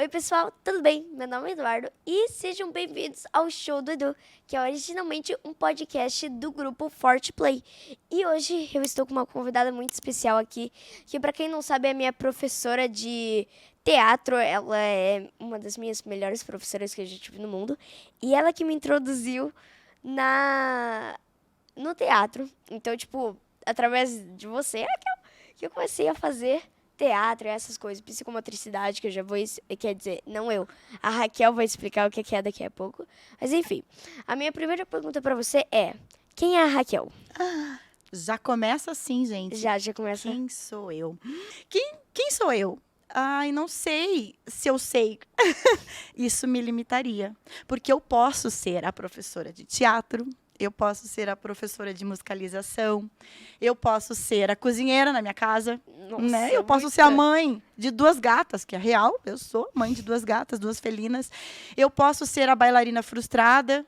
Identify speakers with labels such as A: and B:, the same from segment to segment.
A: Oi, pessoal, tudo bem? Meu nome é Eduardo e sejam bem-vindos ao Show do Edu, que é originalmente um podcast do grupo Forte Play. E hoje eu estou com uma convidada muito especial aqui, que para quem não sabe é minha professora de teatro. Ela é uma das minhas melhores professoras que eu já tive no mundo e ela que me introduziu no teatro. Então, tipo, através de você é que eu comecei a fazer teatro e essas coisas, psicomotricidade, que eu já vou... Quer dizer, não eu. A Raquel vai explicar o que é daqui a pouco. Mas, enfim, a minha primeira pergunta pra você é: quem é a Raquel?
B: Já começa assim, gente.
A: Já começa.
B: Quem sou eu? Quem sou eu? Ai, não sei se eu sei. Isso me limitaria. Porque eu posso ser a professora de teatro, eu posso ser a professora de musicalização, eu posso ser a cozinheira na minha casa,
A: Nossa,
B: né? Eu posso ser a mãe de 2 gatas, que é real. Eu sou mãe de 2 gatas, 2 felinas. Eu posso ser a bailarina frustrada,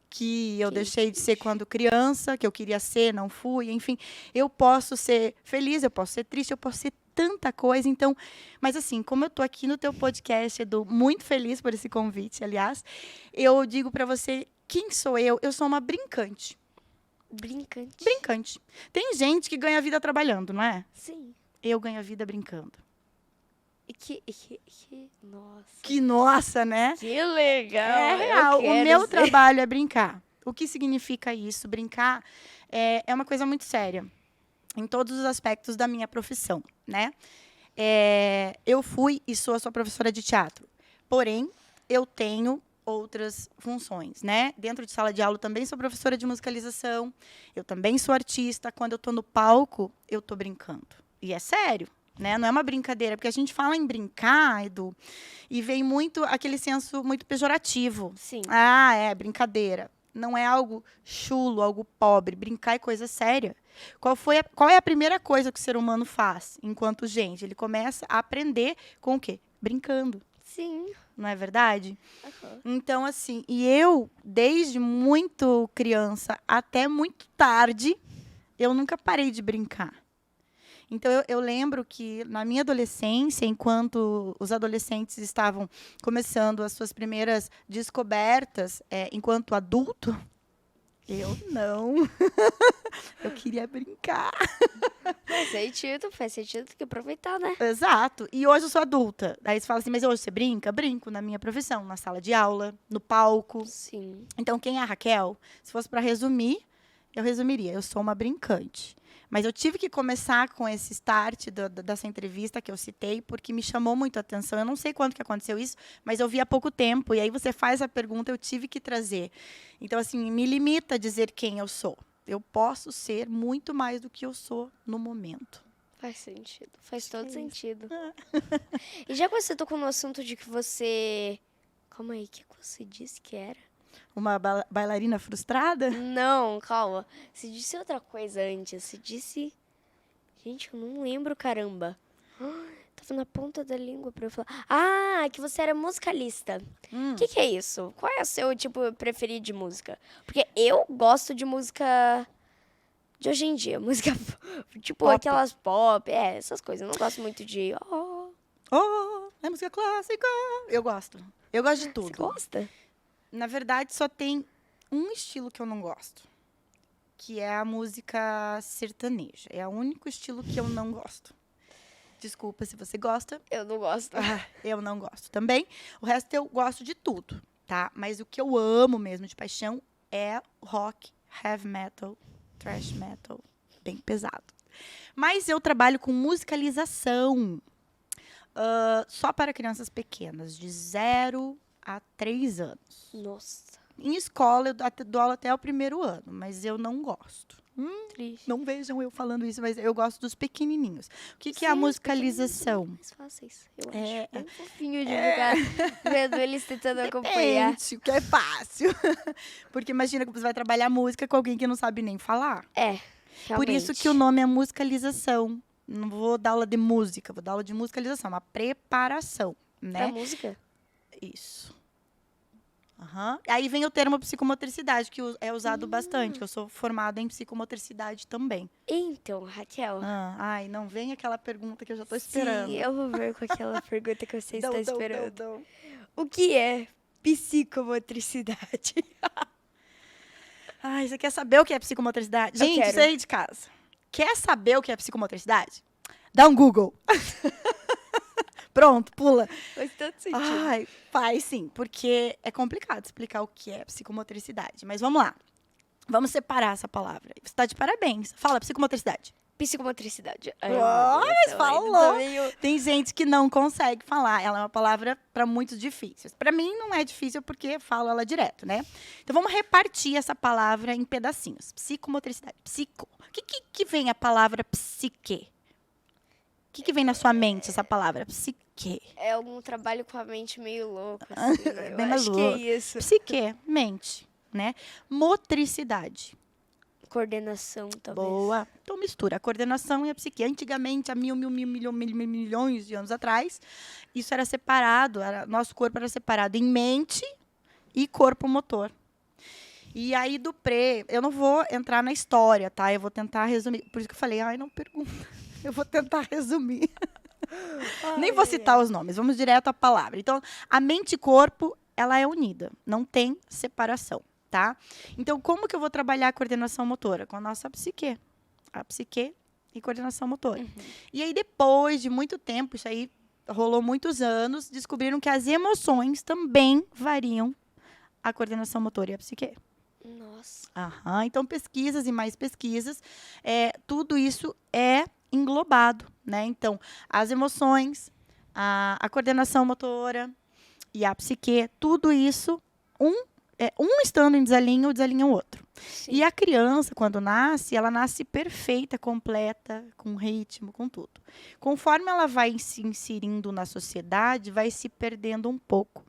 B: que eu deixei de ser quando criança, que eu queria ser, não fui, enfim. Eu posso ser feliz, eu posso ser triste, eu posso ser tanta coisa. Então, mas assim, como eu tô aqui no teu podcast, Edu, muito feliz por esse convite, aliás, eu digo para você, quem sou eu? Eu sou uma brincante.
A: Brincante.
B: Brincante. Tem gente que ganha vida trabalhando, não é?
A: Sim.
B: Eu ganho a vida brincando.
A: Nossa.
B: Que nossa, né?
A: Que legal.
B: É real. O meu trabalho é brincar. O que significa isso? Brincar é uma coisa muito séria, em todos os aspectos da minha profissão, né? Eu fui e sou a sua professora de teatro. Porém, eu tenho outras funções, né? Dentro de sala de aula, eu também sou professora de musicalização. Eu também sou artista. Quando eu estou no palco, eu estou brincando. E é sério, né? Não é uma brincadeira. Porque a gente fala em brincar, Edu, e vem muito aquele senso muito pejorativo.
A: Sim.
B: Ah, é brincadeira. Não é algo chulo, algo pobre. Brincar é coisa séria. Qual é a primeira coisa que o ser humano faz enquanto gente? Ele começa a aprender com o quê? Brincando.
A: Sim.
B: Não é verdade?
A: Uhum.
B: Então, assim, e eu, desde muito criança até muito tarde, eu nunca parei de brincar. Então, eu lembro que na minha adolescência, enquanto os adolescentes estavam começando as suas primeiras descobertas enquanto adulto, eu não. Eu queria brincar.
A: Faz sentido, tem que aproveitar, né?
B: Exato. E hoje eu sou adulta. Aí você fala assim, mas hoje você brinca? Brinco na minha profissão, na sala de aula, no palco.
A: Sim.
B: Então, quem é a Raquel? Se fosse para resumir, eu resumiria. Eu sou uma brincante. Mas eu tive que começar com esse start dessa entrevista que eu citei, porque me chamou muito a atenção. Eu não sei quando que aconteceu isso, mas eu vi há pouco tempo. E aí você faz a pergunta, eu tive que trazer. Então, assim, me limita a dizer quem eu sou. Eu posso ser muito mais do que eu sou no momento.
A: Faz sentido. Faz todo sentido. E já que você tocou no assunto de que você... Calma aí, o que você disse que era?
B: Uma bailarina frustrada?
A: Não, calma. Você disse outra coisa antes. Você disse... Gente, eu não lembro, caramba. Tava na ponta da língua pra eu falar. Ah, que você era musicalista. O que é isso? Qual é o seu tipo preferido de música? Porque eu gosto de música de hoje em dia. Música, tipo,
B: Pop.
A: aquelas pop. Essas coisas. Eu não gosto muito de...
B: Oh, é música clássica. Eu gosto. Eu gosto de tudo.
A: Você gosta?
B: Na verdade, só tem um estilo que eu não gosto, que é a música sertaneja. É o único estilo que eu não gosto. Desculpa se você gosta.
A: Eu não gosto.
B: Eu não gosto também. O resto eu gosto de tudo, tá? Mas o que eu amo mesmo de paixão é rock, heavy metal, thrash metal, bem pesado. Mas eu trabalho com musicalização só para crianças pequenas, de 0 a 3 anos.
A: Nossa,
B: Em escola, eu dou aula até o 1º ano, mas eu não gosto.
A: triste.
B: Não vejam eu falando isso, mas eu gosto dos pequenininhos. O que é a
A: Sim, os pequeninos
B: musicalização?
A: são mais fáceis, eu acho. Bem fofinho de ficar vendo eles tentando acompanhar.
B: Depende, o que é fácil. Porque imagina que você vai trabalhar música com alguém que não sabe nem falar.
A: Realmente.
B: Por isso que o nome é musicalização. Não vou dar aula de música, vou dar aula de musicalização, uma preparação, né?
A: Pra música?
B: Isso. Aham. Aí vem o termo psicomotricidade, que é usado bastante. Eu sou formada em psicomotricidade também.
A: Então, Raquel.
B: Ai, não vem aquela pergunta que eu já tô
A: Sim,
B: esperando.
A: eu vou ver com aquela pergunta que você está
B: Não,
A: esperando.
B: não.
A: O que é psicomotricidade?
B: Ai, você quer saber o que é psicomotricidade?
A: Eu
B: Gente,
A: quero.
B: você aí de casa. Quer saber o que é psicomotricidade? Dá um Google. Pronto, pula.
A: Faz tanto sentido.
B: Ai, faz sim, porque é complicado explicar o que é psicomotricidade. Mas vamos lá. Vamos separar essa palavra. Você está de parabéns. Fala, psicomotricidade.
A: Psicomotricidade. Ai,
B: Oh,
A: meu Deus,
B: mas
A: eu ainda
B: falou.
A: tô meio-
B: Tem gente que não consegue falar. Ela é uma palavra para muitos difíceis. Para mim não é difícil porque eu falo ela direto, né? Então vamos repartir essa palavra em pedacinhos. Psicomotricidade. Psico. O que vem a palavra psique? O que vem na sua mente essa palavra? Psique.
A: É algum trabalho com a mente meio louco, assim. Eu
B: Bem
A: acho que é
B: maluco.
A: isso.
B: Psique, mente, né? Motricidade.
A: Coordenação, talvez.
B: Boa. Então mistura a coordenação e a psique. Antigamente, há milhões de anos atrás, isso era separado, nosso corpo era separado em mente e corpo motor. E aí do eu não vou entrar na história, tá? Eu vou tentar resumir. Por isso que eu falei, ai, não pergunta. Eu vou tentar resumir. Nem vou citar os nomes, vamos direto à palavra. Então, a mente e corpo, ela é unida, não tem separação, tá? Então, como que eu vou trabalhar a coordenação motora? Com a nossa psique. A psique e coordenação motora. E aí, depois de muito tempo, isso aí rolou muitos anos, descobriram que as emoções também variam a coordenação motora e a psique.
A: Nossa.
B: Aham, então, pesquisas e mais pesquisas, tudo isso é englobado, né? Então, as emoções, a coordenação motora e a psique, tudo isso, um estando em desalinho, desalinha o outro.
A: Sim.
B: E a criança, quando nasce, ela nasce perfeita, completa, com ritmo, com tudo. Conforme ela vai se inserindo na sociedade, vai se perdendo um pouco.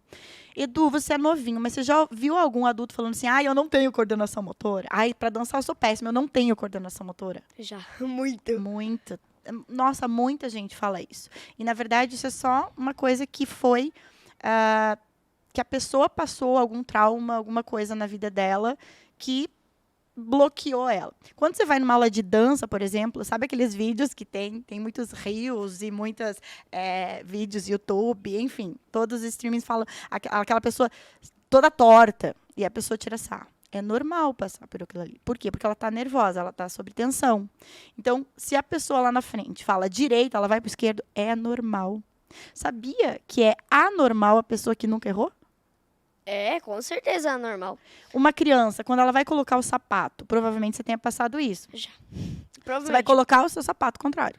B: Edu, você é novinho, mas você já viu algum adulto falando assim, eu não tenho coordenação motora? Para dançar eu sou péssima, eu não tenho coordenação motora.
A: Já, muito.
B: Muito. Nossa, muita gente fala isso. E, na verdade, isso é só uma coisa que foi... que a pessoa passou algum trauma, alguma coisa na vida dela que bloqueou ela. Quando você vai numa aula de dança, por exemplo, sabe aqueles vídeos que tem muitos reels e muitos vídeos YouTube, enfim, todos os streamings falam aquela pessoa toda torta e a pessoa tira sarro. É normal passar por aquilo ali. Por quê? Porque ela está nervosa, ela está sob tensão. Então, se a pessoa lá na frente fala direito, ela vai para o esquerdo, é normal. Sabia que é anormal a pessoa que nunca errou?
A: É, com certeza é normal.
B: Uma criança, quando ela vai colocar o sapato, provavelmente você tenha passado isso.
A: Já.
B: Você vai
A: Provavelmente.
B: colocar o seu sapato contrário.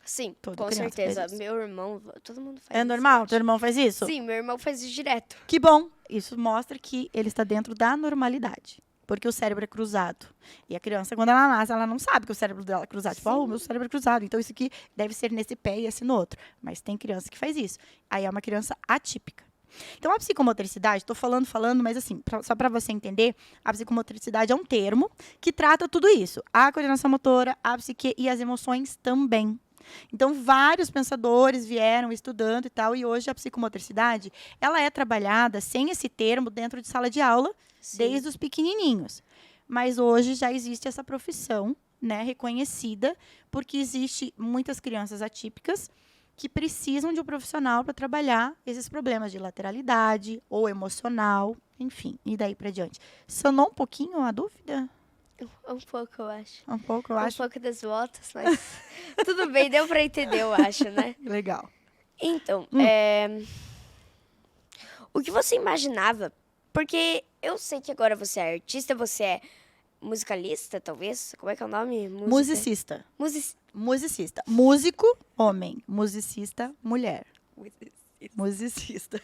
A: Sim,
B: Toda
A: com
B: criança
A: certeza.
B: faz isso.
A: Meu irmão, todo mundo faz
B: É
A: isso,
B: normal?
A: eu
B: Teu irmão faz isso?
A: acho. Sim, meu irmão faz isso direto.
B: Que bom. Isso mostra que ele está dentro da normalidade. Porque o cérebro é cruzado. E a criança, quando ela nasce, ela não sabe que o cérebro dela é cruzado. Tipo, o meu cérebro é cruzado. Então, isso aqui deve ser nesse pé e esse no outro. Mas tem criança que faz isso. Aí é uma criança atípica. Então, a psicomotricidade, estou falando, mas assim, só para você entender, a psicomotricidade é um termo que trata tudo isso. A coordenação motora, a psique e as emoções também. Então, vários pensadores vieram estudando e tal, e hoje a psicomotricidade, ela é trabalhada sem esse termo dentro de sala de aula,
A: Sim.
B: desde os pequenininhos. Mas hoje já existe essa profissão, né, reconhecida, porque existe muitas crianças atípicas que precisam de um profissional para trabalhar esses problemas de lateralidade ou emocional, enfim, e daí para diante. Sanou um pouquinho a dúvida?
A: Um pouco, eu acho.
B: Um pouco, eu acho.
A: Um pouco das voltas, mas tudo bem, deu pra entender, eu acho, né?
B: Legal.
A: Então, o que você imaginava? Porque eu sei que agora você é artista, você é musicalista, talvez? Como é que é o nome?
B: Musicista.
A: Musicista.
B: Músico, homem. Musicista, mulher. Musicista.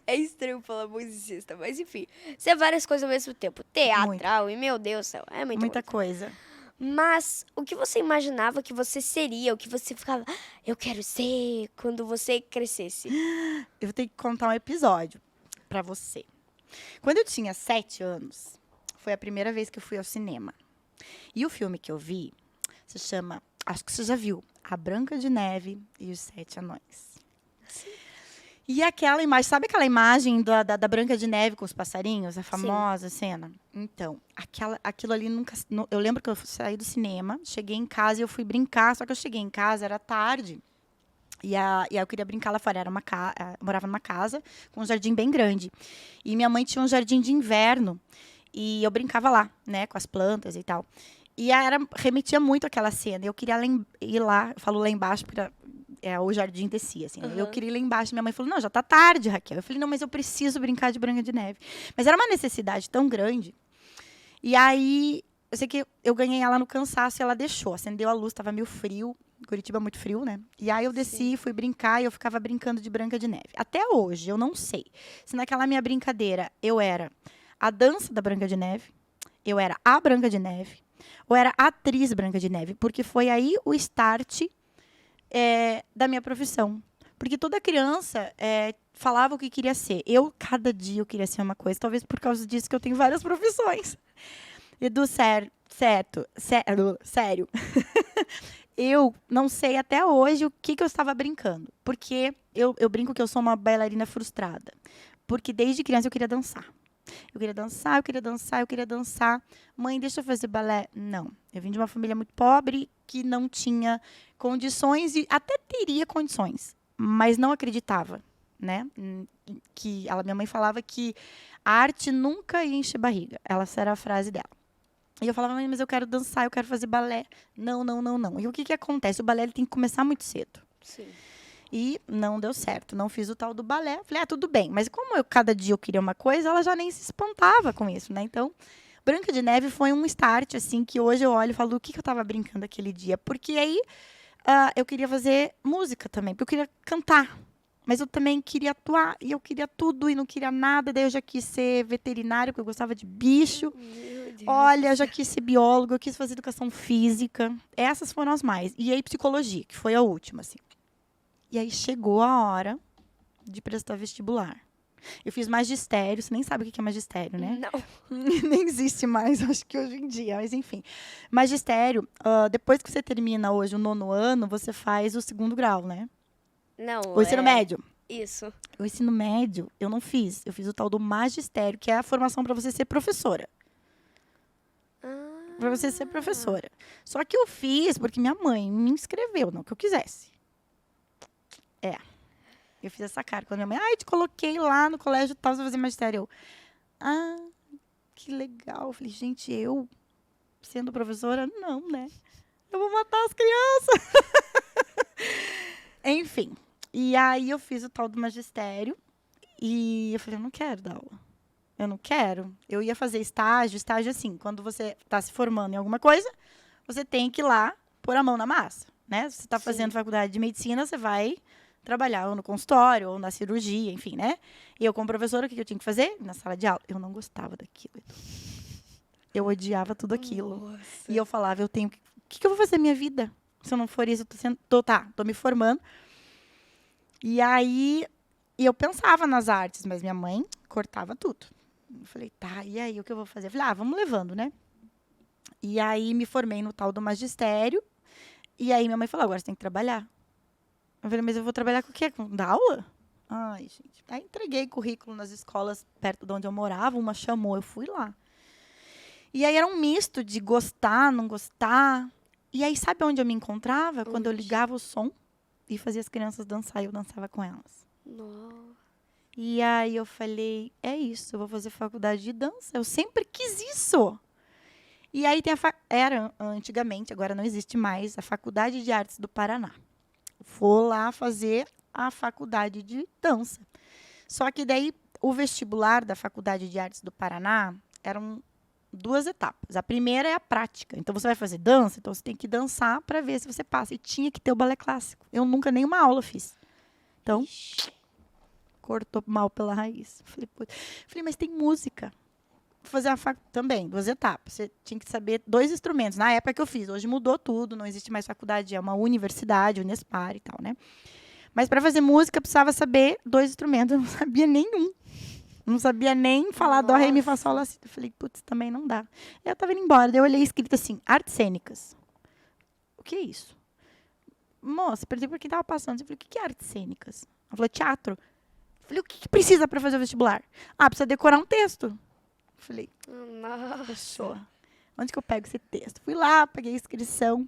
A: É estranho falar musicista, mas enfim. Você é várias coisas ao mesmo tempo. Teatral e, meu Deus do céu, é
B: Muita coisa.
A: Mas o que você imaginava que você seria, o que você ficava, eu quero ser quando você crescesse?
B: Eu vou ter que contar um episódio pra você. Quando eu tinha 7 anos, foi a primeira vez que eu fui ao cinema. E o filme que eu vi se chama, acho que você já viu, A Branca de Neve e os 7 Anões.
A: Sim.
B: E aquela imagem, sabe aquela imagem da Branca de Neve com os passarinhos? A famosa cena? Então, aquilo ali nunca... Eu lembro que eu saí do cinema, cheguei em casa e eu fui brincar, só que eu cheguei em casa, era tarde, e aí eu queria brincar lá fora. Eu morava numa casa com um jardim bem grande. E minha mãe tinha um jardim de inverno, e eu brincava lá, né, com as plantas e tal. E remetia muito àquela cena. Eu queria ir lá, eu falo lá embaixo, porque o jardim descia, assim. Eu queria ir lá embaixo. Minha mãe falou, não, já tá tarde, Raquel. Eu falei, não, mas eu preciso brincar de Branca de Neve. Mas era uma necessidade tão grande. E aí, eu sei que eu ganhei ela no cansaço e ela deixou. Acendeu a luz, tava meio frio. Curitiba é muito frio, né? E aí eu desci, fui brincar e eu ficava brincando de Branca de Neve. Até hoje, eu não sei se naquela minha brincadeira eu era a dança da Branca de Neve, eu era a Branca de Neve, ou era a atriz Branca de Neve, porque foi aí o start da minha profissão. Porque toda criança falava o que queria ser. Cada dia, eu queria ser uma coisa. Talvez por causa disso que eu tenho várias profissões. Edu, sério. Eu não sei até hoje o que eu estava brincando. Porque eu brinco que eu sou uma bailarina frustrada. Porque desde criança eu queria dançar. Eu queria dançar, eu queria dançar, eu queria dançar. Mãe, deixa eu fazer balé. Não. Eu vim de uma família muito pobre que não tinha condições e até teria condições, mas não acreditava, né? Minha mãe falava que a arte nunca enche barriga. Essa era a frase dela. E eu falava, mãe, mas eu quero dançar, eu quero fazer balé. Não, não, não, não. E o que acontece? O balé ele tem que começar muito cedo.
A: Sim.
B: E não deu certo. Não fiz o tal do balé. Falei, tudo bem. Mas como cada dia eu queria uma coisa, ela já nem se espantava com isso, né? Então, Branca de Neve foi um start, assim, que hoje eu olho e falo, o que eu estava brincando aquele dia? Porque aí eu queria fazer música também, porque eu queria cantar. Mas eu também queria atuar, e eu queria tudo e não queria nada. Daí eu já quis ser veterinário, porque eu gostava de bicho.
A: Meu Deus.
B: Olha, eu já quis ser biólogo, eu quis fazer educação física. Essas foram as mais. E aí psicologia, que foi a última, assim. E aí chegou a hora de prestar vestibular. Eu fiz magistério, você nem sabe o que é magistério, né?
A: Não.
B: Nem existe mais, acho que hoje em dia, mas enfim. Magistério, depois que você termina hoje o 9º ano, você faz o 2º grau, né?
A: Não.
B: O ensino médio.
A: Isso.
B: O ensino médio eu não fiz. Eu fiz o tal do magistério, que é a formação para você ser professora. Para você ser professora. Só que eu fiz porque minha mãe me inscreveu, não que eu quisesse. Eu fiz essa cara. Quando minha mãe, te coloquei lá no colégio tal, você vai fazer magistério. Que legal. Eu falei, gente, eu sendo professora, não, né? Eu vou matar as crianças. Enfim. E aí eu fiz o tal do magistério. E eu falei, eu não quero dar aula. Eu não quero. Eu ia fazer estágio assim, quando você está se formando em alguma coisa, você tem que ir lá pôr a mão na massa, né? Se você está fazendo faculdade de medicina, você vai trabalhar ou no consultório, ou na cirurgia, enfim, né? E eu, como professora, o que eu tinha que fazer? Na sala de aula. Eu não gostava daquilo. Eu odiava tudo aquilo.
A: Nossa.
B: E eu falava, o que eu vou fazer na minha vida? Se eu não for isso, tô me formando. E aí, eu pensava nas artes, mas minha mãe cortava tudo. Eu falei, tá, e aí, o que eu vou fazer? Eu falei, vamos levando, né? E aí, me formei no tal do magistério. E aí, minha mãe falou, agora você tem que trabalhar. Eu falei, mas eu vou trabalhar com o quê? Com dar aula? Ai, gente. Aí, entreguei currículo nas escolas perto de onde eu morava. Uma chamou, eu fui lá. E aí, era um misto de gostar, não gostar. E aí, sabe onde eu me encontrava? Quando eu ligava o som e fazia as crianças dançar e eu dançava com elas.
A: Nossa.
B: E aí eu falei, é isso, eu vou fazer faculdade de dança. Eu sempre quis isso. E aí era antigamente, agora não existe mais, a Faculdade de Artes do Paraná. Vou lá fazer a faculdade de dança. Só que daí o vestibular da Faculdade de Artes do Paraná eram 2 etapas. A primeira é a prática. Então você vai fazer dança, então você tem que dançar para ver se você passa. E tinha que ter o balé clássico. Eu nunca nenhuma aula fiz. Então, cortou mal pela raiz. Falei, mas tem música. Vou fazer também, 2 etapas. Você tinha que saber 2 instrumentos. Na época que eu fiz, hoje mudou tudo, não existe mais faculdade, é uma universidade, Unespar e tal, né? Mas para fazer música, precisava saber 2 instrumentos. Eu não sabia nenhum. Não sabia nem falar dó, ré, mi, fá, sol, lá, si. Eu falei, putz, também não dá. Eu tava indo embora, daí eu olhei escrito assim, artes cênicas. O que é isso? Moça, perguntei por quem tava passando. Eu falei, o que é artes cênicas? Ela falou, teatro. Falei, o que precisa para fazer o vestibular? Ah, precisa decorar um texto. Falei,
A: Nossa.
B: fechou. Onde que eu pego esse texto? Fui lá, peguei a inscrição.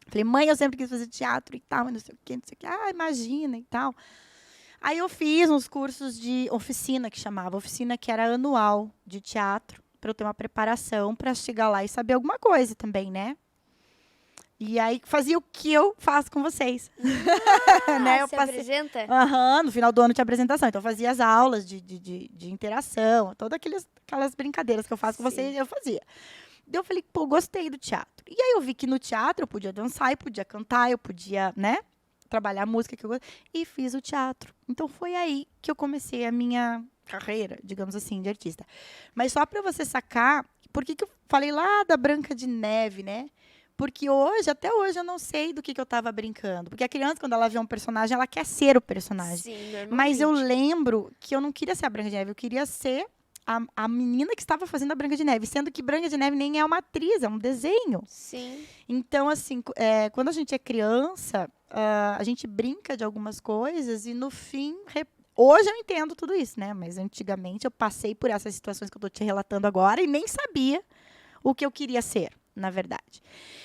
B: Falei, mãe, eu sempre quis fazer teatro e tal, mas não sei o quê, não sei o quê. Ah, imagina e tal. Aí eu fiz uns cursos de oficina, que chamava. Oficina que era anual de teatro, para eu ter uma preparação para chegar lá e saber alguma coisa também, né? E aí fazia o que eu faço com vocês. Né? Eu
A: Você
B: passei...
A: apresenta?
B: Aham, no final do ano tinha apresentação. Então eu fazia as aulas de interação, todas aquelas brincadeiras que eu faço com
A: Sim.
B: vocês, eu fazia. Daí eu falei, pô, gostei do teatro. E aí eu vi que no teatro eu podia dançar, eu podia cantar, eu podia, né, trabalhar a música que eu gosto. E fiz o teatro. Então foi aí que eu comecei a minha carreira, digamos assim, de artista. Mas só para você sacar, por que eu falei lá da Branca de Neve, né? Porque hoje, até hoje, eu não sei do que eu estava brincando. Porque a criança, quando ela vê um personagem, ela quer ser o personagem.
A: Sim, normalmente.
B: Mas eu lembro que eu não queria ser a Branca de Neve, eu queria ser a menina que estava fazendo a Branca de Neve. Sendo que Branca de Neve nem é uma atriz, é um desenho.
A: Sim.
B: Então, assim, quando a gente é criança, a gente brinca de algumas coisas e, no fim, hoje eu entendo tudo isso, né? Mas antigamente eu passei por essas situações que eu estou te relatando agora e nem sabia o que eu queria ser, na verdade.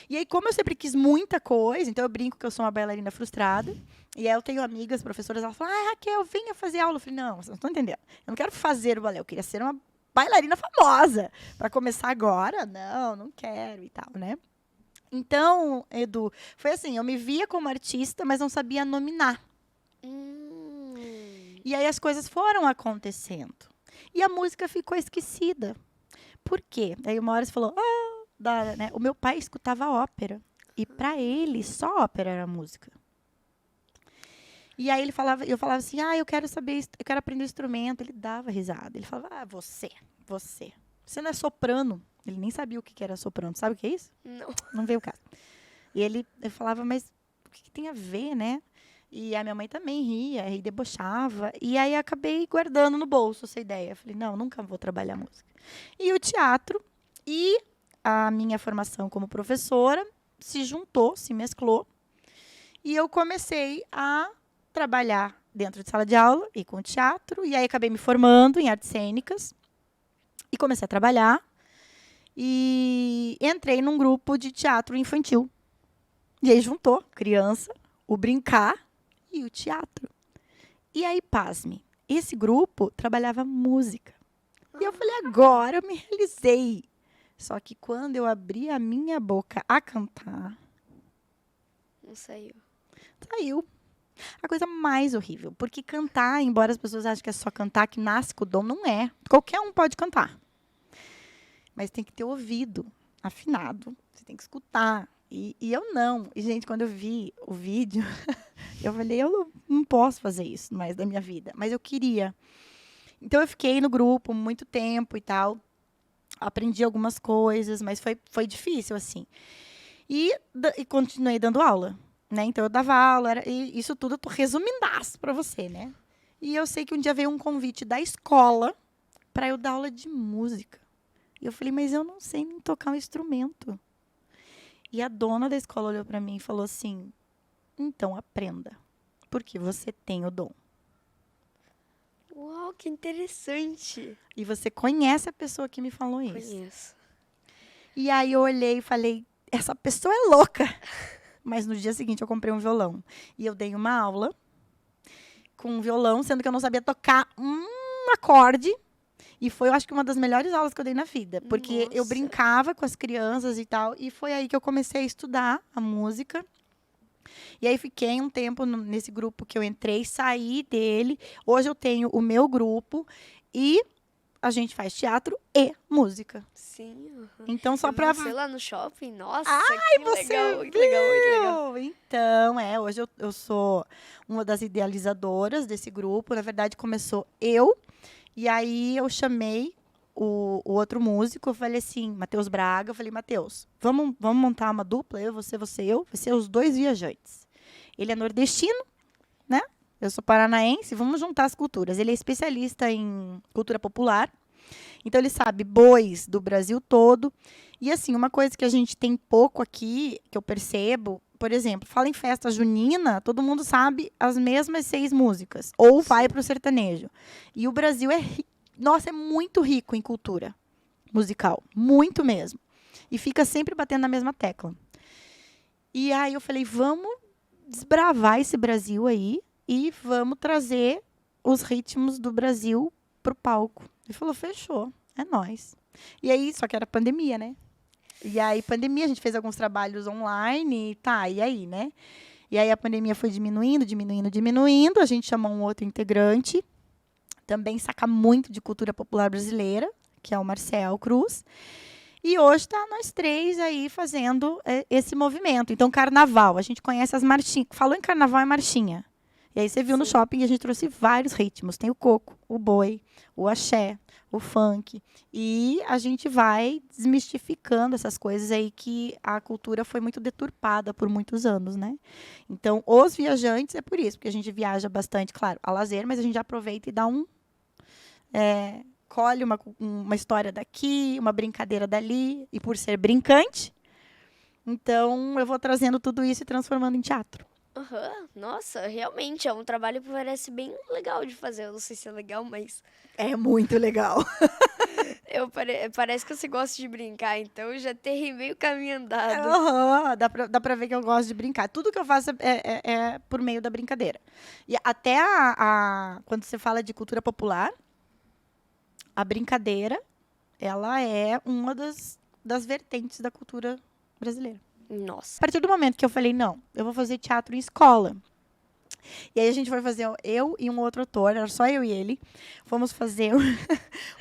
B: E aí, como eu sempre quis muita coisa, então eu brinco que eu sou uma bailarina frustrada. E aí eu tenho amigas, professoras, elas falam, Raquel, venha fazer aula. Eu falei, não, vocês não estão entendendo. Eu não quero fazer o balé, eu queria ser uma bailarina famosa. Para começar agora, não quero e tal, né? Então, Edu, foi assim, eu me via como artista, mas não sabia nominar. E aí as coisas foram acontecendo. E a música ficou esquecida. Por quê? Aí uma hora você falou, né? O meu pai escutava ópera. E para ele, só ópera era música. E aí eu falava assim, eu quero saber, eu quero aprender instrumento. Ele dava risada. Ele falava, você não é soprano. Ele nem sabia o que era soprano. Sabe o que é isso?
A: Não.
B: Não veio o caso. E eu falava, mas o que tem a ver, né? E a minha mãe também ria e debochava. E aí acabei guardando no bolso essa ideia. Eu falei, não, nunca vou trabalhar música. E o teatro e a minha formação como professora se juntou, se mesclou. E eu comecei a trabalhar dentro de sala de aula e com teatro. E aí acabei me formando em artes cênicas. E comecei a trabalhar. E entrei num grupo de teatro infantil. E aí juntou criança, o brincar e o teatro. E aí, pasme, esse grupo trabalhava música. E eu falei, agora eu me realizei. Só que quando eu abri a minha boca a cantar,
A: Não saiu.
B: saiu. A coisa mais horrível. Porque cantar, embora as pessoas achem que é só cantar, que nasce com o dom, não é. Qualquer um pode cantar. Mas tem que ter ouvido afinado. Você tem que escutar. E eu não. E, gente, quando eu vi o vídeo, eu falei, eu não posso fazer isso mais da minha vida. Mas eu queria. Então, eu fiquei no grupo muito tempo e tal. Aprendi algumas coisas, mas foi difícil, assim. E continuei dando aula, né? Então, eu dava aula. E isso tudo eu tô resumindaço para você, né? E eu sei que um dia veio um convite da escola para eu dar aula de música. E eu falei, mas eu não sei nem tocar um instrumento. E a dona da escola olhou para mim e falou assim, então aprenda, porque você tem o dom.
A: Uau, que interessante.
B: E você conhece a pessoa que me falou isso.
A: Conheço.
B: E aí eu olhei e falei, essa pessoa é louca. Mas no dia seguinte eu comprei um violão. E eu dei uma aula com um violão, sendo que eu não sabia tocar um acorde. E foi, eu acho que uma das melhores aulas que eu dei na vida. Porque eu brincava com as crianças e tal. E foi aí que eu comecei a estudar a música. E aí fiquei um tempo nesse grupo que eu entrei, saí dele. Hoje eu tenho o meu grupo. E a gente faz teatro e música.
A: Sim.
B: Então, só
A: Eu
B: pra...
A: vi você lá no shopping? Nossa,
B: Ai,
A: que
B: você
A: legal, muito legal, muito legal.
B: Então, hoje eu sou uma das idealizadoras desse grupo. Na verdade, começou eu. E aí eu chamei o outro músico, eu falei assim, Matheus Braga, eu falei, Matheus, vamos montar uma dupla, você, vai ser os dois viajantes. Ele é nordestino, né? Eu sou paranaense, vamos juntar as culturas. Ele é especialista em cultura popular, então ele sabe bois do Brasil todo. E assim, uma coisa que a gente tem pouco aqui, que eu percebo, por exemplo, fala em festa junina, todo mundo sabe as mesmas 6 músicas. Ou vai pro sertanejo. E o Brasil nossa, é muito rico em cultura musical. Muito mesmo. E fica sempre batendo na mesma tecla. E aí eu falei, vamos desbravar esse Brasil aí e vamos trazer os ritmos do Brasil pro palco. Ele falou, fechou, é nóis. E aí, só que era pandemia, né? E aí, pandemia, a gente fez alguns trabalhos online, tá, e aí, né? E aí a pandemia foi diminuindo, a gente chamou um outro integrante, também saca muito de cultura popular brasileira, que é o Marcel Cruz. E hoje está nós 3 aí fazendo esse movimento. Então, carnaval, a gente conhece as marchinhas. Falou em carnaval, é marchinha. E aí você viu no shopping, a gente trouxe vários ritmos. Tem o coco, o boi, o axé, o funk. E a gente vai desmistificando essas coisas aí que a cultura foi muito deturpada por muitos anos, né? Então, os viajantes é por isso, porque a gente viaja bastante, claro, a lazer, mas a gente aproveita e dá colhe uma história daqui, uma brincadeira dali, e por ser brincante, então eu vou trazendo tudo isso e transformando em teatro.
A: Aham. Nossa, realmente é um trabalho que parece bem legal de fazer. Eu não sei se é legal, mas
B: É muito legal.
A: parece que você gosta de brincar, então eu já terrei meio caminho andado.
B: Aham, dá pra ver que eu gosto de brincar. Tudo que eu faço é por meio da brincadeira. E até quando você fala de cultura popular, a brincadeira, ela é uma das vertentes da cultura brasileira.
A: Nossa.
B: A partir do momento que eu falei, não, eu vou fazer teatro em escola. E aí a gente foi fazer, eu e um outro ator, era só eu e ele, fomos fazer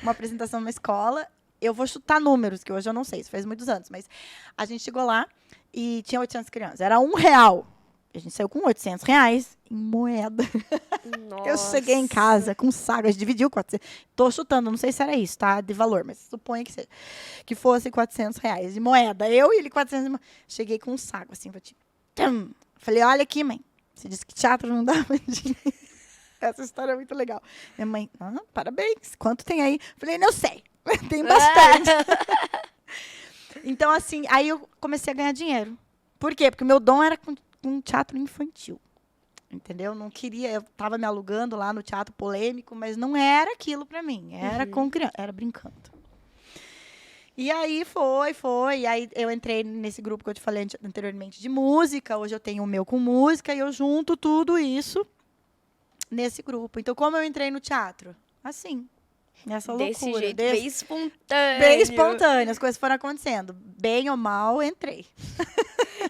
B: uma apresentação numa escola. Eu vou chutar números, que hoje eu não sei, isso faz muitos anos, mas a gente chegou lá e tinha 800 crianças. Era R$1. A gente saiu com R$800 em moeda.
A: Nossa.
B: Eu cheguei em casa com um saco, a gente dividiu 400. Tô chutando, não sei se era isso, tá? De valor, mas suponha que seja. Que fosse R$400 de moeda. Eu e ele 400. Cheguei com um saco, assim, falei, olha aqui, mãe. Você disse que teatro não dava dinheiro. Essa história é muito legal. Minha mãe, parabéns. Quanto tem aí? Falei, não sei. Tem bastante. Então, assim, aí eu comecei a ganhar dinheiro. Por quê? Porque o meu dom era com teatro infantil. Entendeu? Não queria, eu estava me alugando lá no teatro polêmico, mas não era aquilo para mim. Era com criança, era brincando. E aí foi. E aí eu entrei nesse grupo que eu te falei anteriormente de música. Hoje eu tenho o meu com música e eu junto tudo isso nesse grupo. Então, como eu entrei no teatro? Assim, nessa loucura.
A: Desse jeito, bem espontâneo.
B: Bem espontâneo, as coisas foram acontecendo. Bem ou mal, entrei.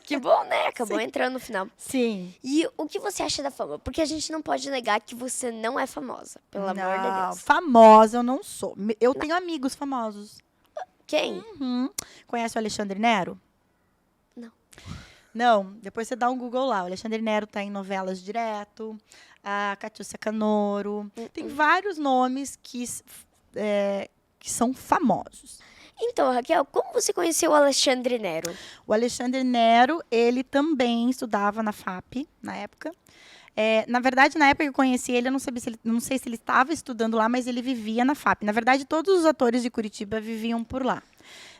A: Que bom, né? Acabou entrando no final.
B: Sim.
A: E o que você acha da fama? Porque a gente não pode negar que você não é famosa, pelo amor de Deus.
B: Famosa eu não sou. Eu tenho amigos famosos.
A: Quem?
B: Conhece o Alexandre Nero?
A: Não.
B: Não, depois você dá um Google lá. O Alexandre Nero tá em novelas direto. A Catiúcia Canoro. Tem vários nomes que são famosos.
A: Então, Raquel, como você conheceu o Alexandre Nero?
B: O Alexandre Nero, ele também estudava na FAP, na época. Na verdade, na época que eu conheci ele, eu não sei se ele estava estudando lá, mas ele vivia na FAP. Na verdade, todos os atores de Curitiba viviam por lá,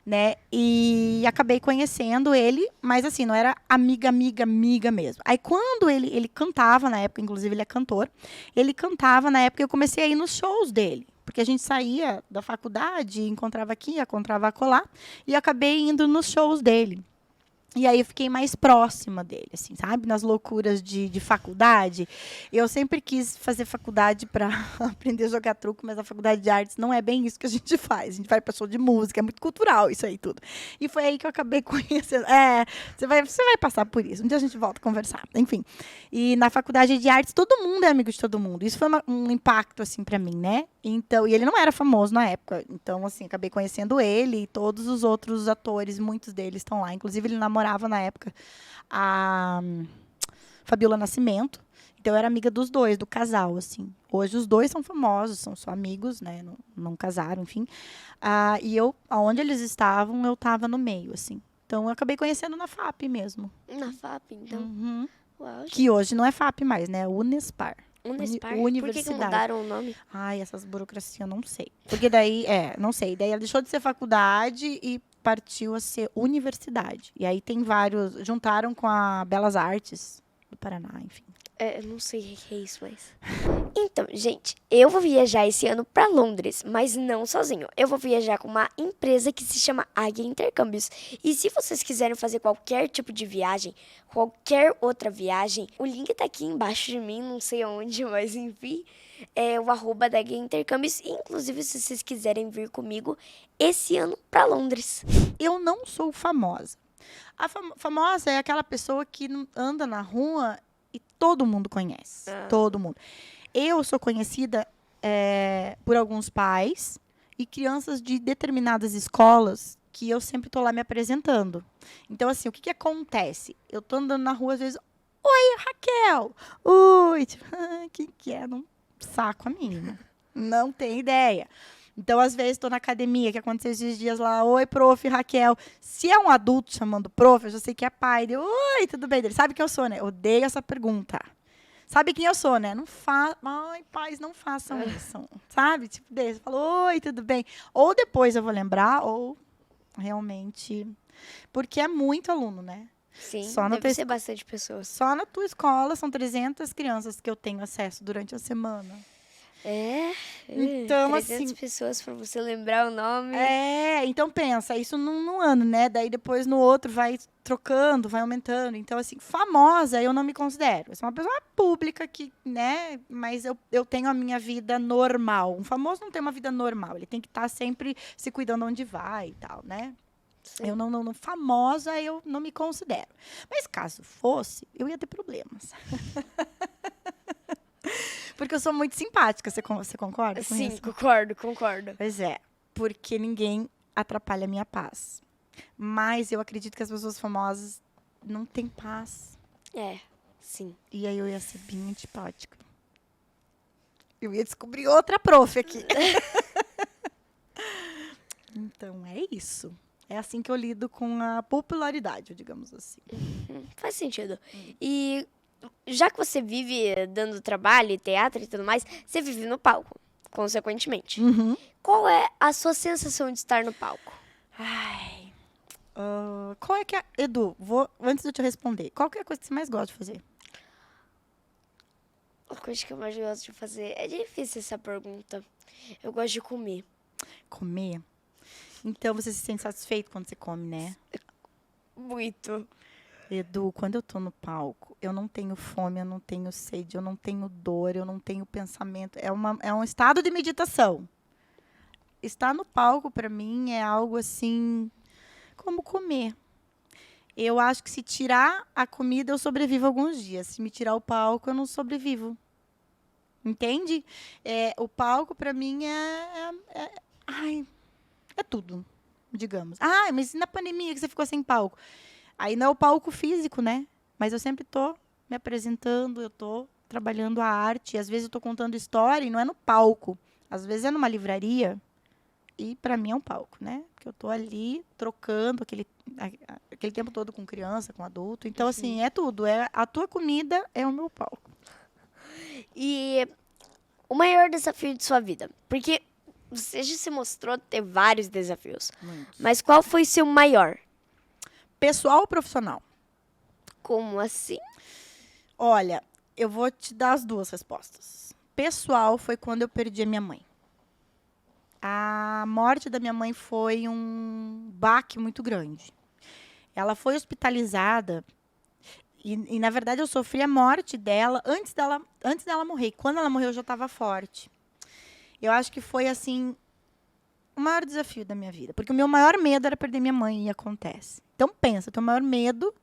B: né? E acabei conhecendo ele, mas assim, não era amiga mesmo. Aí, quando ele cantava na época, inclusive ele é cantor, ele cantava na época, eu comecei a ir nos shows dele. Porque a gente saía da faculdade, encontrava aqui, encontrava acolá, e acabei indo nos shows dele. E aí eu fiquei mais próxima dele, assim, sabe? Nas loucuras de faculdade. Eu sempre quis fazer faculdade para aprender a jogar truco, mas a faculdade de artes não é bem isso que a gente faz. A gente vai para show de música, é muito cultural isso aí tudo. E foi aí que eu acabei conhecendo. Você vai passar por isso. Um dia a gente volta a conversar. Enfim. E na faculdade de artes, todo mundo é amigo de todo mundo. Isso foi um impacto, assim, para mim, né? Então, e ele não era famoso na época. Então, assim, acabei conhecendo ele e todos os outros atores, muitos deles estão lá. Inclusive, ele namorava na época a Fabiola Nascimento. Então, eu era amiga dos dois, do casal, assim. Hoje, os dois são famosos, são só amigos, né? Não casaram, enfim. E aonde eles estavam, eu estava no meio, assim. Então, eu acabei conhecendo na FAP mesmo.
A: Na FAP, então? Uau,
B: que hoje não é FAP mais, né? É Unespar.
A: Unespar?
B: Universidade.
A: Por que mudaram o nome?
B: Ai, essas burocracias eu não sei. Porque daí, não sei. Daí ela deixou de ser faculdade e partiu a ser universidade. E aí tem vários, juntaram com a Belas Artes do Paraná, enfim.
A: Eu não sei o que é isso, mas... Então, gente, eu vou viajar esse ano para Londres, mas não sozinho. Eu vou viajar com uma empresa que se chama Águia Intercâmbios. E se vocês quiserem fazer qualquer tipo de viagem, qualquer outra viagem, o link tá aqui embaixo de mim, não sei aonde, mas enfim, é o @ da Águia Intercâmbios. Inclusive, se vocês quiserem vir comigo esse ano para Londres.
B: Eu não sou famosa. A famosa é aquela pessoa que anda na rua e todo mundo conhece. Todo mundo. Eu sou conhecida por alguns pais e crianças de determinadas escolas que eu sempre tô lá me apresentando. Então, assim, o que acontece? Eu tô andando na rua, às vezes, oi, Raquel! Oi! Tipo, quem que é? Não saco a mínima. Não tem ideia. Então, às vezes, estou na academia, que aconteceu esses dias lá. Oi, prof, Raquel. Se é um adulto chamando prof, eu já sei que é pai. Oi, tudo bem? Ele sabe quem eu sou, né? Eu odeio essa pergunta. Sabe quem eu sou, né? Não Ai, pais, não façam isso. Sabe? Tipo, desse. Falo, oi, tudo bem? Ou depois eu vou lembrar, ou realmente... Porque é muito aluno, né?
A: Sim,
B: Só
A: deve ser bastante pessoas.
B: Só na tua escola são 300 crianças que eu tenho acesso durante a semana. Então,
A: 300
B: assim,
A: pessoas para você lembrar o nome.
B: Então pensa, isso num ano, né? Daí depois no outro vai trocando, vai aumentando. Então, assim, famosa eu não me considero. Eu sou uma pessoa pública que, né? Mas eu tenho a minha vida normal. Um famoso não tem uma vida normal. Ele tem que estar sempre se cuidando onde vai e tal, né?
A: Sim.
B: Eu não famosa, eu não me considero. Mas caso fosse, eu ia ter problemas. Porque eu sou muito simpática, você concorda com
A: Sim,
B: isso?
A: concordo.
B: Pois é, porque ninguém atrapalha a minha paz. Mas eu acredito que as pessoas famosas não têm paz.
A: Sim.
B: E aí eu ia ser bem antipática. Eu ia descobrir outra prof aqui. Então, é isso. É assim que eu lido com a popularidade, digamos assim.
A: Faz sentido. E já que você vive dando trabalho, teatro e tudo mais, você vive no palco, consequentemente. Qual é a sua sensação de estar no palco?
B: Ai. Qual é que é... Edu, antes de eu te responder, qual que é a coisa que você mais gosta de fazer?
A: A coisa que eu mais gosto de fazer... É difícil essa pergunta. Eu gosto de comer.
B: Comer? Então, você se sente satisfeito quando você come, né?
A: Muito.
B: Edu, quando eu tô no palco, eu não tenho fome, eu não tenho sede, eu não tenho dor, eu não tenho pensamento. É um estado de meditação. Estar no palco, para mim, é algo assim, como comer. Eu acho que se tirar a comida, eu sobrevivo alguns dias. Se me tirar o palco, eu não sobrevivo. Entende? O palco, para mim, é tudo, digamos. Mas e na pandemia que você ficou sem palco? Aí não é o palco físico, né? Mas eu sempre tô me apresentando, eu tô trabalhando a arte. Às vezes eu tô contando história e não é no palco. Às vezes é numa livraria. E para mim é um palco, né? Porque eu tô ali trocando aquele tempo todo com criança, com adulto. Então, assim, é tudo. A tua comida é o meu palco.
A: E o maior desafio de sua vida? Porque você já se mostrou ter vários desafios.
B: Muitos.
A: Mas qual foi seu maior?
B: Pessoal ou profissional?
A: Como assim?
B: Olha, eu vou te dar as duas respostas. Pessoal foi quando eu perdi a minha mãe. A morte da minha mãe foi um baque muito grande. Ela foi hospitalizada e na verdade, eu sofri a morte dela antes dela morrer. Quando ela morreu, eu já estava forte. Eu acho que foi, assim, o maior desafio da minha vida. Porque o meu maior medo era perder minha mãe e acontece. Então, pensa, o teu maior medo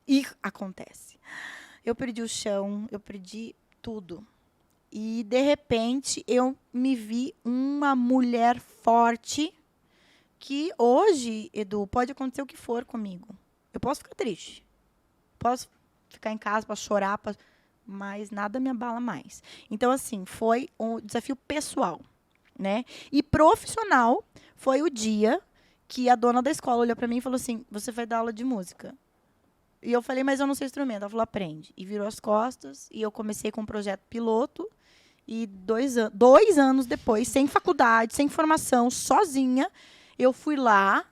B: e acontece. Eu perdi o chão, eu perdi tudo. E, de repente, eu me vi uma mulher forte que hoje, Edu, pode acontecer o que for comigo. Eu posso ficar triste. Posso ficar em casa, posso chorar, mas nada me abala mais. Então, assim, foi um desafio pessoal, né? E profissional foi o dia que a dona da escola olhou para mim e falou assim, você vai dar aula de música. E eu falei, mas eu não sei instrumento. Ela falou, aprende. E virou as costas, e eu comecei com um projeto piloto, e 2 anos depois, sem faculdade, sem formação, sozinha, Eu fui lá,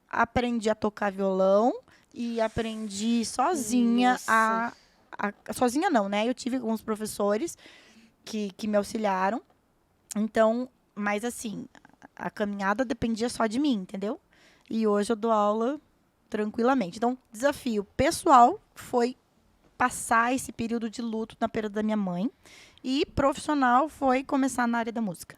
B: aprendi a tocar violão e aprendi sozinha
A: Nossa.
B: sozinha não, né? Eu tive alguns professores que me auxiliaram. Então, mas assim, a caminhada dependia só de mim, entendeu? E hoje eu dou aula tranquilamente. Então, desafio pessoal foi passar esse período de luto na perda da minha mãe. E profissional foi começar na área da música.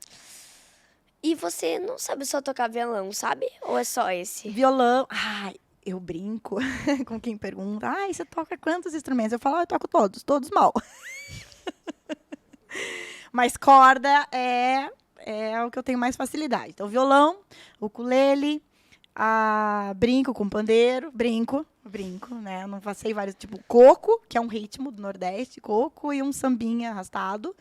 A: E você não sabe só tocar violão, sabe? Ou é só esse?
B: Violão, ai, eu brinco com quem pergunta, ai, você toca quantos instrumentos? Eu falo, eu toco todos mal. Mas corda é o que eu tenho mais facilidade. Então, violão, ukulele, brinco com pandeiro, brinco, né? Eu não passei vários, tipo, coco, que é um ritmo do Nordeste, coco e um sambinha arrastado,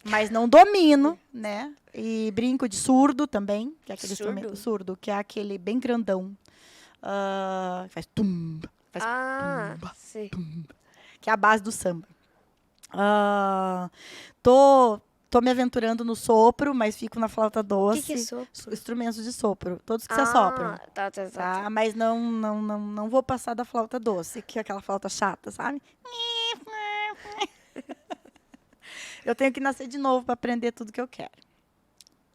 B: mas não domino, né? E brinco de surdo também, que é aquele instrumento surdo, que é aquele bem grandão. Faz tum, faz tumba,
A: sei.
B: tumba, que é a base do samba. Tô me aventurando no sopro, mas fico na flauta
A: O
B: doce.
A: que é sopro?
B: Instrumentos de sopro, todos que se assopram.
A: Tá.
B: Mas não vou passar da flauta doce, que é aquela flauta chata, sabe? Eu tenho que nascer de novo para aprender tudo que eu quero.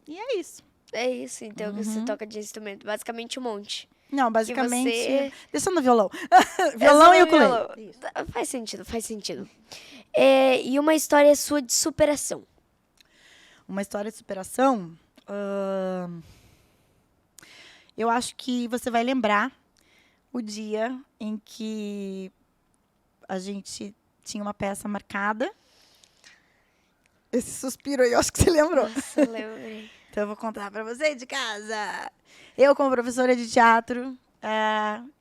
B: E é isso.
A: É isso, então, que você toca de instrumento. Basicamente um monte.
B: Não, basicamente.
A: você-
B: Deixa no violão. Violão e ukulele.
A: Violão. Faz sentido. E uma história sua de superação.
B: Uma história de superação. Eu acho que você vai lembrar o dia em que a gente tinha uma peça marcada. Esse suspiro aí, eu acho que você lembrou.
A: Nossa, eu lembrei.
B: Então, eu vou contar para você de casa. Eu, como professora de teatro,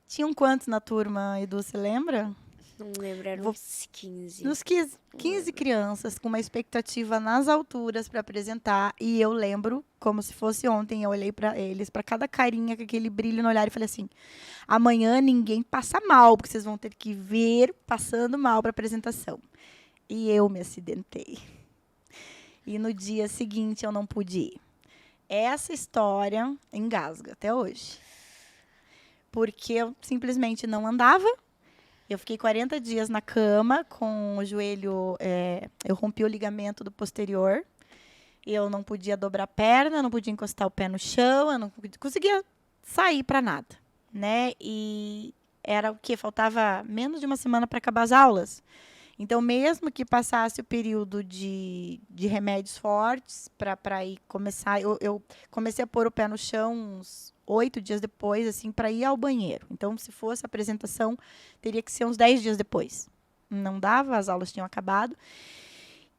B: tinham quantos na turma, Edu, você lembra?
A: Não lembro, eram uns 15.
B: Nos 15 crianças, com uma expectativa nas alturas para apresentar. E eu lembro, como se fosse ontem, eu olhei para eles, para cada carinha, com aquele brilho no olhar, e falei assim: amanhã ninguém passa mal, porque vocês vão ter que ver passando mal para a apresentação. E eu me acidentei. E no dia seguinte eu não pude ir. Essa história engasga até hoje. Porque eu simplesmente não andava. Eu fiquei 40 dias na cama com o joelho... eu rompi o ligamento do posterior. Eu não podia dobrar a perna, não podia encostar o pé no chão, eu não conseguia sair para nada, né? E era o quê? Faltava menos de uma semana para acabar as aulas. Então, mesmo que passasse o período de remédios fortes para ir começar... Eu comecei a pôr o pé no chão uns 8 dias depois, assim, para ir ao banheiro. Então, se fosse a apresentação, teria que ser uns 10 dias depois. Não dava, as aulas tinham acabado.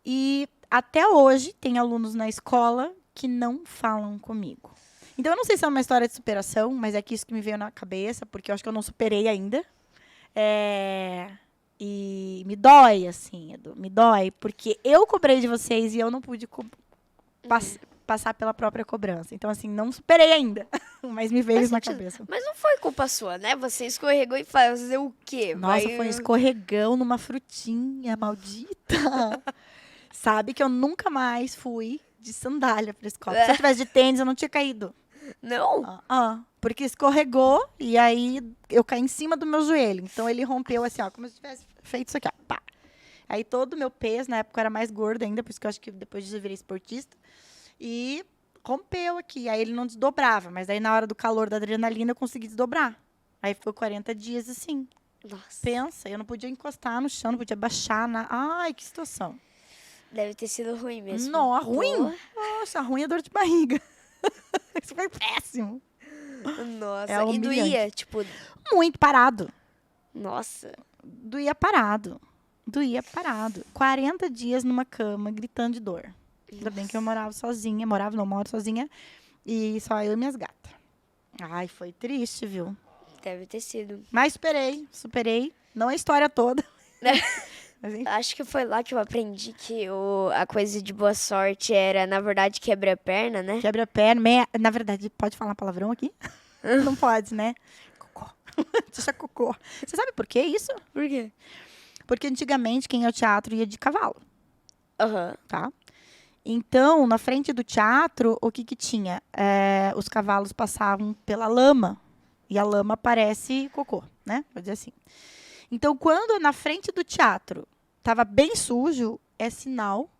B: E até hoje, tem alunos na escola que não falam comigo. Então, eu não sei se é uma história de superação, mas é que isso que me veio na cabeça, porque eu acho que eu não superei ainda. E me dói, assim, Edu, me dói, porque eu cobrei de vocês e eu não pude passar pela própria cobrança. Então, assim, não superei ainda, mas me veio
A: Faz
B: isso na
A: sentido.
B: cabeça.
A: Mas não foi culpa sua, né? Você escorregou e fazer o quê?
B: Nossa, foi um escorregão numa frutinha maldita. Sabe que eu nunca mais fui de sandália pra escola. Se eu tivesse de tênis, eu não tinha caído.
A: Não?
B: Porque escorregou e aí eu caí em cima do meu joelho. Então ele rompeu assim, ó, como se tivesse feito isso aqui, ó. Pá. Aí todo o meu peso, na época eu era mais gorda ainda, por isso que eu acho que depois disso eu virei esportista. E rompeu aqui. Aí ele não desdobrava, mas aí na hora do calor da adrenalina eu consegui desdobrar. Aí ficou 40 dias assim.
A: Nossa.
B: Pensa, eu não podia encostar no chão, não podia baixar na... Ai, que situação.
A: Deve ter sido ruim mesmo.
B: Não, ruim?
A: Pô.
B: Nossa, ruim é dor de barriga. Isso foi péssimo.
A: Nossa,
B: É
A: e
B: humilhante.
A: doía, tipo...
B: Muito parado.
A: Nossa.
B: Doía parado. 40 dias numa cama, gritando de dor. Ainda bem que eu morava sozinha. Moro sozinha. E só eu e minhas gatas. Ai, foi triste, viu?
A: Deve ter sido.
B: Mas superei. Não a história toda. Mas, enfim.
A: Acho que foi lá que eu aprendi que a coisa de boa sorte era, na verdade, quebra a perna, né?
B: Quebra a perna. Na verdade, pode falar palavrão aqui? Não pode, né? Cocô. Deixa cocô. Você sabe por que isso?
A: Por quê?
B: Porque antigamente quem ia ao teatro ia de cavalo,
A: Aham.
B: tá? Então, na frente do teatro, o que tinha? Os cavalos passavam pela lama, e a lama parece cocô, né? Vou dizer assim. Então, quando na frente do teatro estava bem sujo, é sinal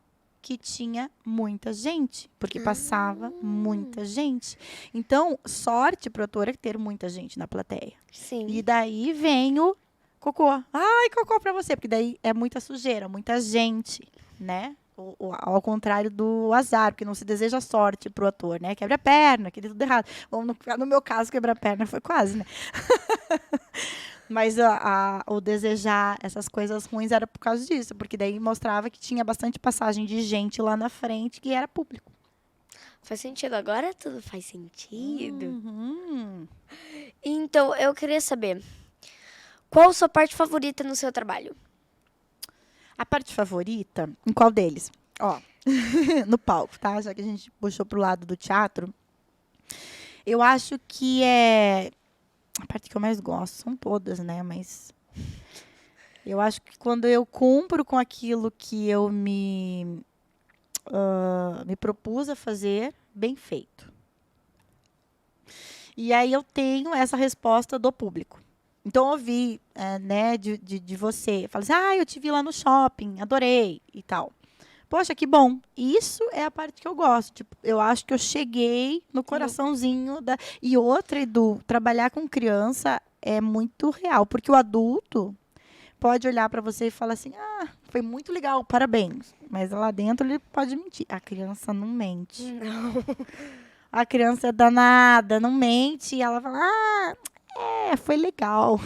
B: que tinha muita gente, porque passava muita gente. Então, sorte para o ator é ter muita gente na plateia.
A: Sim.
B: E daí vem o cocô. Ai, cocô para você, porque daí é muita sujeira, muita gente, né? Ao contrário do azar, porque não se deseja sorte pro ator, né? Quebra a perna, que deu tudo errado. Bom, no meu caso, quebrar a perna foi quase, né? Mas o desejar essas coisas ruins era por causa disso, porque daí mostrava que tinha bastante passagem de gente lá na frente que era público.
A: Faz sentido, agora tudo faz sentido.
B: Uhum.
A: Então, eu queria saber, qual a sua parte favorita no seu trabalho?
B: A parte favorita, em qual deles? Ó, no palco, tá? Já que a gente puxou pro lado do teatro, eu acho que é a parte que eu mais gosto, são todas, né? Mas eu acho que quando eu cumpro com aquilo que eu me propus a fazer, bem feito. E aí eu tenho essa resposta do público. Então, eu ouvi, né, de você. Fala assim, eu te vi lá no shopping, adorei e tal. Poxa, que bom. Isso é a parte que eu gosto. Tipo, eu acho que eu cheguei no coraçãozinho da... E outra, Edu, trabalhar com criança é muito real. Porque o adulto pode olhar para você e falar assim, foi muito legal, parabéns. Mas lá dentro ele pode mentir. A criança não mente.
A: Não.
B: A criança é danada, não mente. E ela fala, foi legal.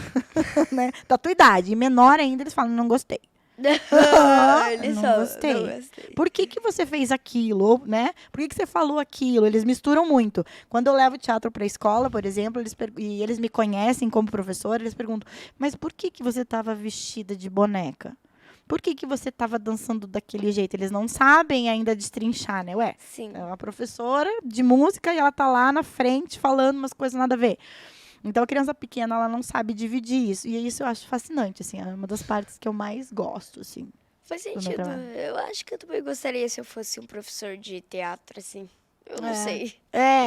B: Né? Da tua idade. E menor ainda, eles falam, não gostei. Não gostei. Por que você fez aquilo, ou, né? Por que você falou aquilo? Eles misturam muito. Quando eu levo teatro para a escola, por exemplo, e eles me conhecem como professora, eles perguntam, mas por que você estava vestida de boneca? Por que você estava dançando daquele jeito? Eles não sabem ainda destrinchar, né?
A: Sim.
B: É uma professora de música e ela tá lá na frente falando umas coisas nada a ver. Então, a criança pequena, ela não sabe dividir isso. E isso eu acho fascinante, assim. É uma das partes que eu mais gosto, assim.
A: Faz sentido. Eu acho que eu também gostaria se eu fosse um professor de teatro, assim. Eu não sei.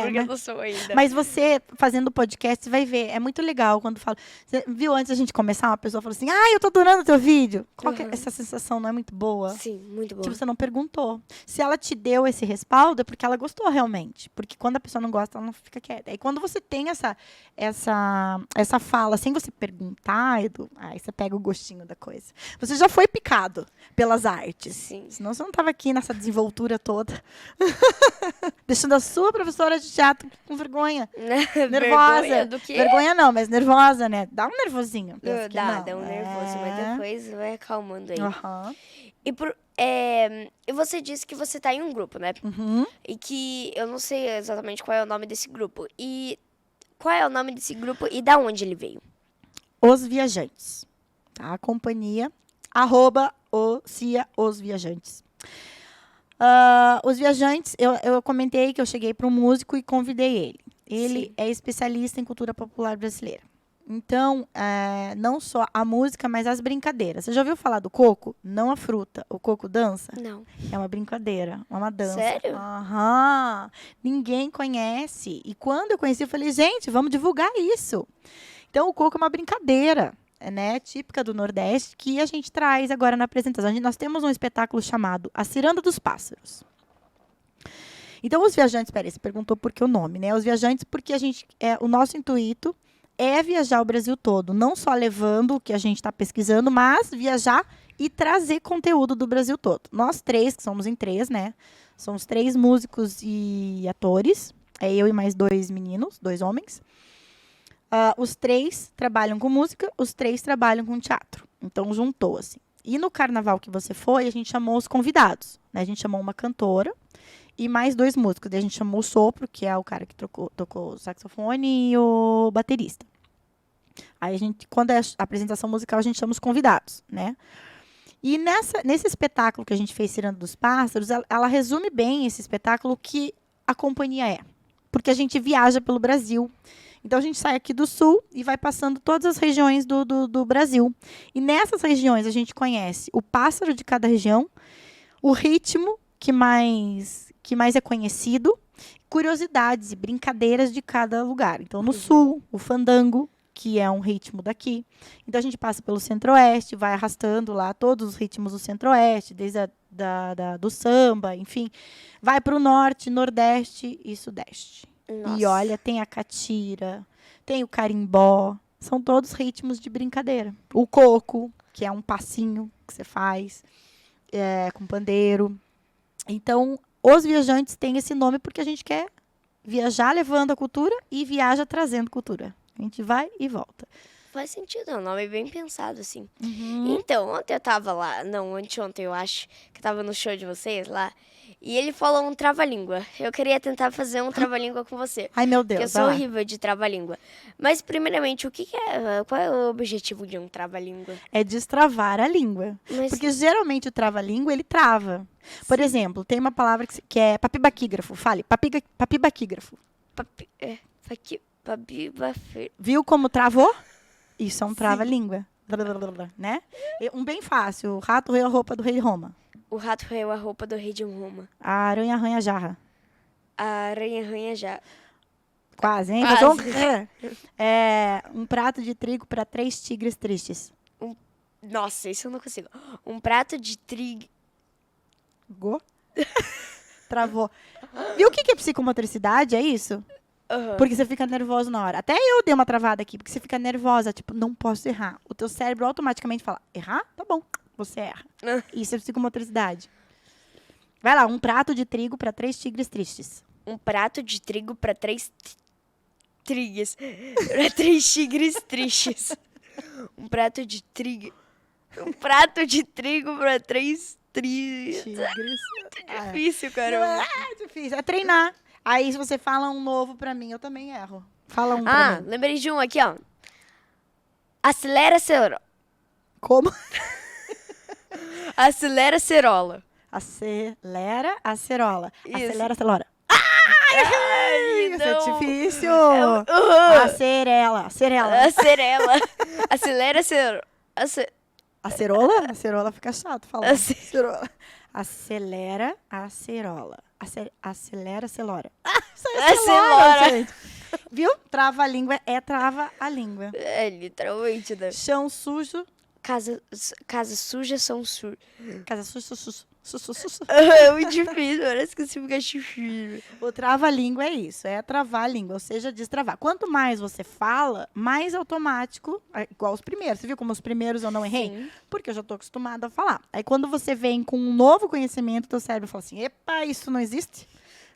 A: Porque eu não sou ainda.
B: Mas você, fazendo podcast, você vai ver. É muito legal quando fala... Você viu, antes da gente começar, uma pessoa falou assim, eu tô adorando o teu vídeo. Essa sensação não é muito boa?
A: Sim, muito boa.
B: Tipo, você não perguntou. Se ela te deu esse respaldo, é porque ela gostou realmente. Porque quando a pessoa não gosta, ela não fica quieta. E quando você tem essa fala, sem você perguntar, Edu, aí você pega o gostinho da coisa. Você já foi picado pelas artes.
A: Sim.
B: Senão você não tava aqui nessa desenvoltura toda. Deixando a sua professora de teatro com vergonha. Nervosa.
A: Vergonha do quê?
B: Vergonha não, mas nervosa, né? Dá um nervosinho.
A: Dá um nervoso, mas depois vai acalmando aí.
B: Uhum.
A: E você disse que você tá em um grupo, né?
B: Uhum.
A: E que eu não sei exatamente qual é o nome desse grupo. E qual é o nome desse grupo e da onde ele veio?
B: Os Viajantes. Tá? A companhia, @Os Viajantes. Os Viajantes, eu comentei que eu cheguei para um músico e convidei ele. Ele
A: Sim.
B: é especialista em cultura popular brasileira. Então, não só a música, mas as brincadeiras. Você já ouviu falar do coco? Não a fruta. O coco dança?
A: Não.
B: É uma brincadeira, é uma dança.
A: Sério?
B: Aham. Ninguém conhece. E quando eu conheci, eu falei, gente, vamos divulgar isso. Então, o coco é uma brincadeira, né, típica do Nordeste, que a gente traz agora na apresentação. Nós temos um espetáculo chamado A Ciranda dos Pássaros. Então, os viajantes, peraí, você perguntou por que o nome, né? Os viajantes, porque o nosso intuito é viajar o Brasil todo, não só levando o que a gente está pesquisando, mas viajar e trazer conteúdo do Brasil todo. Nós três, que somos em três, né? Somos 3 músicos e atores. É eu e mais 2 meninos, 2 homens. Os 3 trabalham com música, os 3 trabalham com teatro. Então, juntou, assim. E no carnaval que você foi, a gente chamou os convidados, né? A gente chamou uma cantora e mais 2 músicos. Daí a gente chamou o Sopro, que é o cara que tocou o saxofone, e o baterista. Aí quando é a apresentação musical, a gente chama os convidados, né? E nesse espetáculo que a gente fez, Ciranda dos Pássaros, ela resume bem esse espetáculo que a companhia é. Porque a gente viaja pelo Brasil. Então, a gente sai aqui do Sul e vai passando todas as regiões do Brasil. E nessas regiões, a gente conhece o pássaro de cada região, o ritmo que mais é conhecido, curiosidades e brincadeiras de cada lugar. Então, no sul, o fandango, que é um ritmo daqui. Então, a gente passa pelo centro-oeste, vai arrastando lá todos os ritmos do centro-oeste, desde do samba, enfim. Vai para o norte, nordeste e sudeste.
A: Nossa.
B: E olha, tem a catira, tem o carimbó, são todos ritmos de brincadeira. O coco, que é um passinho que você faz com pandeiro. Então, os viajantes têm esse nome porque a gente quer viajar levando a cultura e viaja trazendo cultura. A gente vai e volta.
A: Faz sentido, é um nome bem pensado, assim.
B: Uhum.
A: Então, ontem eu tava lá, não, anteontem eu acho, que eu tava no show de vocês lá, e ele falou um trava-língua. Eu queria tentar fazer um trava-língua com você.
B: Ai, meu
A: Porque eu
B: Deus.
A: sou
B: vai lá.
A: horrível de trava-língua. Mas, primeiramente, qual é o objetivo de um trava-língua?
B: É destravar a língua.
A: Mas,
B: Porque geralmente o trava-língua, ele trava. Por exemplo, tem uma palavra que é papibaquígrafo. Fale, papibaquígrafo. Viu como travou? Isso é um trava-língua. Né? Um bem fácil. O rato roeu a roupa do rei de Roma.
A: O rato roeu a roupa do rei de Roma.
B: A aranha arranha a jarra.
A: A aranha arranha já.
B: Quase, hein?
A: Quase.
B: Um prato de trigo para 3 tigres tristes.
A: Nossa, isso eu não consigo. Um prato de trigo.
B: Go? Travou. Viu o que é psicomotricidade? É isso?
A: Aham.
B: Porque você fica nervoso na hora. Até eu dei uma travada aqui, porque você fica nervosa. Tipo, não posso errar. O teu cérebro automaticamente fala, errar? Tá bom. Você erra. Isso é psicomotricidade. Vai lá, um prato de trigo para 3 tigres tristes.
A: Um prato de trigo para 3 tigres. Para 3 tigres tristes. Um prato de trigo. Um prato de trigo para 3 tigres.
B: Tigres.
A: Difícil,
B: Não
A: caramba.
B: é difícil, é treinar. Aí, se você fala um novo pra mim, eu também erro. Fala um pra
A: Ah,
B: mim.
A: lembrei de um aqui, ó. Acelera cerola.
B: Como?
A: Acelera cerola.
B: Acelera a cerola.
A: Isso.
B: Acelera a cerola.
A: Ai,
B: Isso é
A: não.
B: difícil.
A: Uhum.
B: Acerela. Acerela.
A: A cerela. Acelera cerola.
B: Acerola? Acerola fica chato falar.
A: Ace-
B: Acerola. Acelera a cerola. Acelera a celora.
A: Acelora.
B: Gente. Viu? Trava a língua é trava a língua.
A: É, literalmente, né?
B: Chão sujo.
A: Casa suja são sur.
B: Casa suja.
A: É muito difícil, parece que você fica difícil.
B: O trava-língua é isso, é travar a língua, ou seja, destravar. Quanto mais você fala, mais automático, igual os primeiros. Você viu como os primeiros eu não errei?
A: Sim.
B: Porque eu já estou acostumada a falar. Aí quando você vem com um novo conhecimento, teu cérebro fala assim, epa, isso não existe?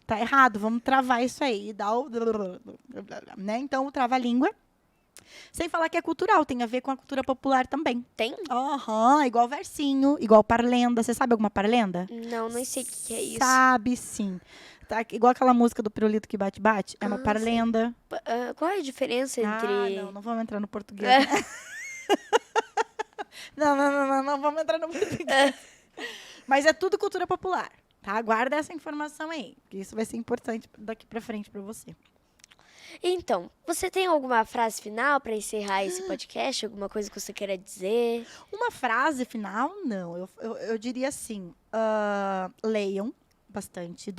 B: Tá errado, vamos travar isso aí. E dá o... Né? Então, o trava-língua, sem falar que é cultural, tem a ver com a cultura popular também.
A: Tem?
B: Aham, igual versinho, igual parlenda. Você sabe alguma parlenda?
A: Não, não sei o que é isso.
B: Sabe, sim. Tá, igual aquela música do Pirulito que bate-bate. É uma parlenda.
A: Qual é a diferença entre...
B: Não vamos entrar no português.
A: É.
B: Né? Não vamos entrar no português. Mas é tudo cultura popular, tá? Guarda essa informação aí, que isso vai ser importante daqui pra frente pra você.
A: Então, você tem alguma frase final para encerrar esse podcast? Alguma coisa que você queira dizer?
B: Uma frase final, não. Eu diria assim, leiam bastante,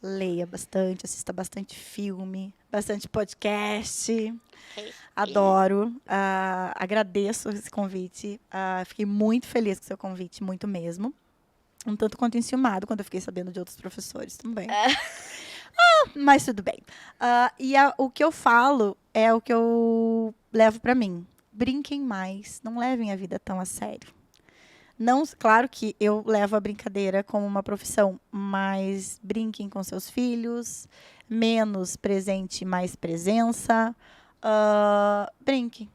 B: leia bastante, assista bastante filme, bastante podcast. Adoro. Agradeço esse convite. Fiquei muito feliz com o seu convite, muito mesmo. Um tanto quanto enciumado quando eu fiquei sabendo de outros professores também. Mas tudo bem. O que eu falo é o que eu levo para mim. Brinquem mais, não levem a vida tão a sério. Não, claro que eu levo a brincadeira como uma profissão, mas brinquem com seus filhos, menos presente, mais presença. Brinque.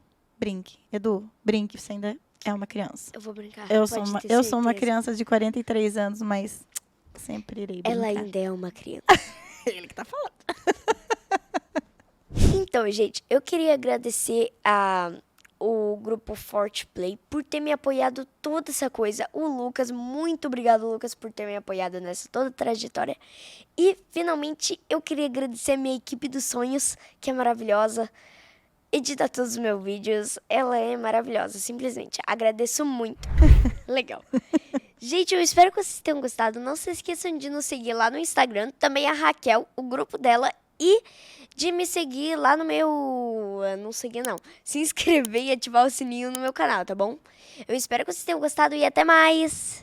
B: Edu, brinque, você ainda é uma criança.
A: Eu vou brincar.
B: Eu
A: pode
B: sou uma,
A: ter
B: eu sou uma
A: certeza.
B: criança de 43 anos, mas sempre irei brincar.
A: Ela ainda é uma criança.
B: Ele que tá falando.
A: Então, gente, eu queria agradecer o grupo Forte Play por ter me apoiado toda essa coisa. O Lucas, muito obrigado, Lucas, por ter me apoiado nessa toda trajetória. E, finalmente, eu queria agradecer a minha equipe dos sonhos, que é maravilhosa. Edita todos os meus vídeos, ela é maravilhosa, simplesmente. Agradeço muito. Legal. Gente, eu espero que vocês tenham gostado. Não se esqueçam de nos seguir lá no Instagram, também a Raquel, o grupo dela, e de me seguir lá no meu... Não seguir, não. Se inscrever e ativar o sininho no meu canal, tá bom? Eu espero que vocês tenham gostado e até mais!